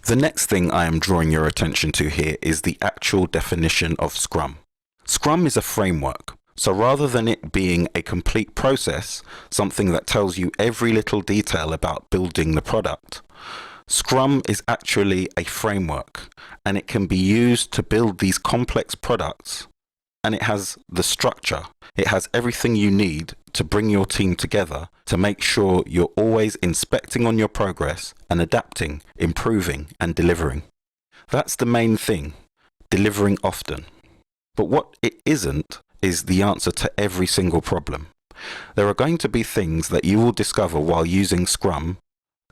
The next thing I am drawing your attention to here is the actual definition of Scrum. Scrum is a framework, so rather than it being a complete process, something that tells you every little detail about building the product, Scrum is actually a framework, and it can be used to build these complex products, and it has the structure. It has everything you need to bring your team together to make sure you're always inspecting on your progress and adapting, improving, and delivering. That's the main thing, delivering often. But what it isn't is the answer to every single problem. There are going to be things that you will discover while using Scrum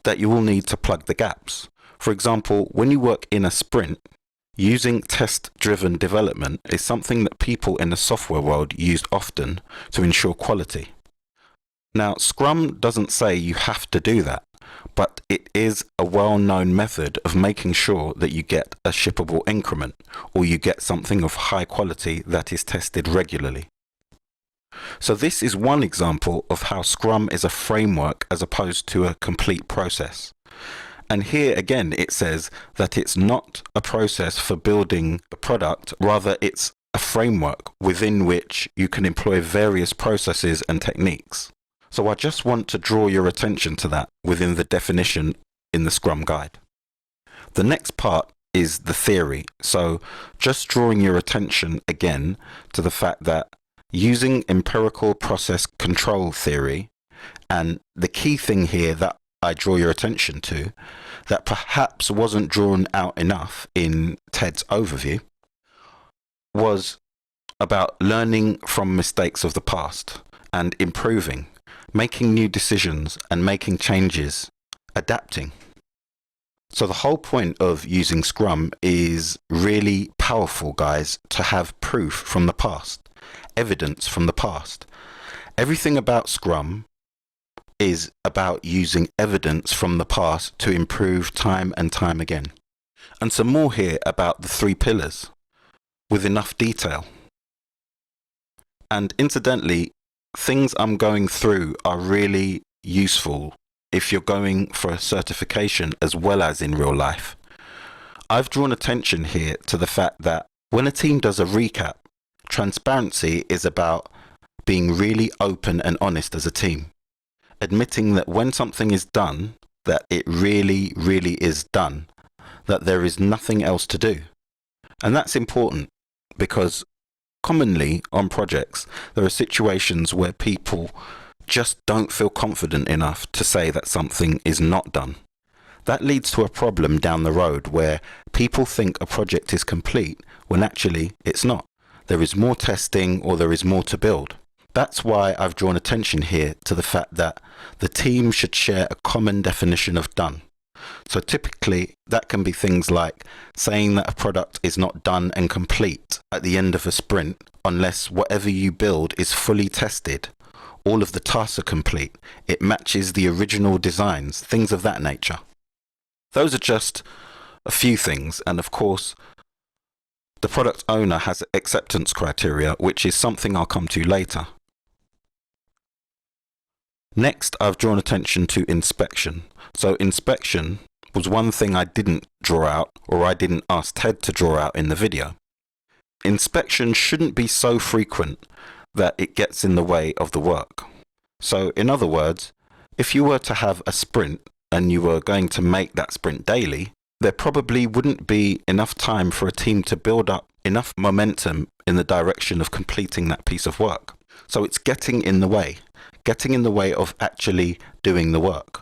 that you will need to plug the gaps. For example, when you work in a sprint, using test-driven development is something that people in the software world use often to ensure quality. Now, Scrum doesn't say you have to do that, but it is a well-known method of making sure that you get a shippable increment, or you get something of high quality that is tested regularly. So this is one example of how Scrum is a framework as opposed to a complete process. And here again it says that it's not a process for building a product, rather it's a framework within which you can employ various processes and techniques. So I just want to draw your attention to that within the definition in the Scrum Guide. The next part is the theory, so just drawing your attention again to the fact that using empirical process control theory, and the key thing here that I draw your attention to, that perhaps wasn't drawn out enough in Ted's overview, was about learning from mistakes of the past and improving, making new decisions and making changes, adapting. So the whole point of using Scrum is really powerful, guys, to have proof from the past, evidence from the past. Everything about Scrum is about using evidence from the past to improve time and time again. And some more here about the 3 pillars with enough detail. And incidentally, things I'm going through are really useful if you're going for a certification as well as in real life. I've drawn attention here to the fact that when a team does a recap, transparency is about being really open and honest as a team. Admitting that when something is done, that it really is done, that there is nothing else to do. And that's important because commonly on projects, there are situations where people just don't feel confident enough to say that something is not done. That leads to a problem down the road where people think a project is complete when actually it's not. There is more testing or there is more to build. That's why I've drawn attention here to the fact that the team should share a common definition of done. So typically that can be things like saying that a product is not done and complete at the end of a sprint unless whatever you build is fully tested, all of the tasks are complete, it matches the original designs, things of that nature. Those are just a few things, and of course the product owner has acceptance criteria, which is something I'll come to later. Next, I've drawn attention to inspection. So inspection was one thing I didn't draw out, or I didn't ask Ted to draw out in the video. Inspection shouldn't be so frequent that it gets in the way of the work. So in other words, if you were to have a sprint and you were going to make that sprint daily, there probably wouldn't be enough time for a team to build up enough momentum in the direction of completing that piece of work. So it's getting in the way of actually doing the work.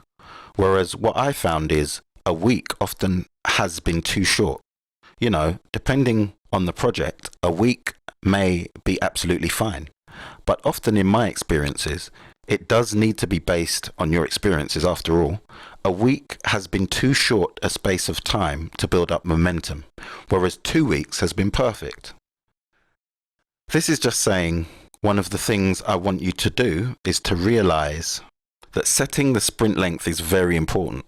Whereas what I found is a week often has been too short. You know, depending on the project, a week may be absolutely fine. But often in my experiences, it does need to be based on your experiences after all. A week has been too short a space of time to build up momentum, whereas 2 weeks has been perfect. This is just saying one of the things I want you to do is to realize that setting the sprint length is very important,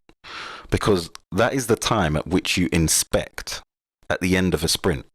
because that is the time at which you inspect at the end of a sprint.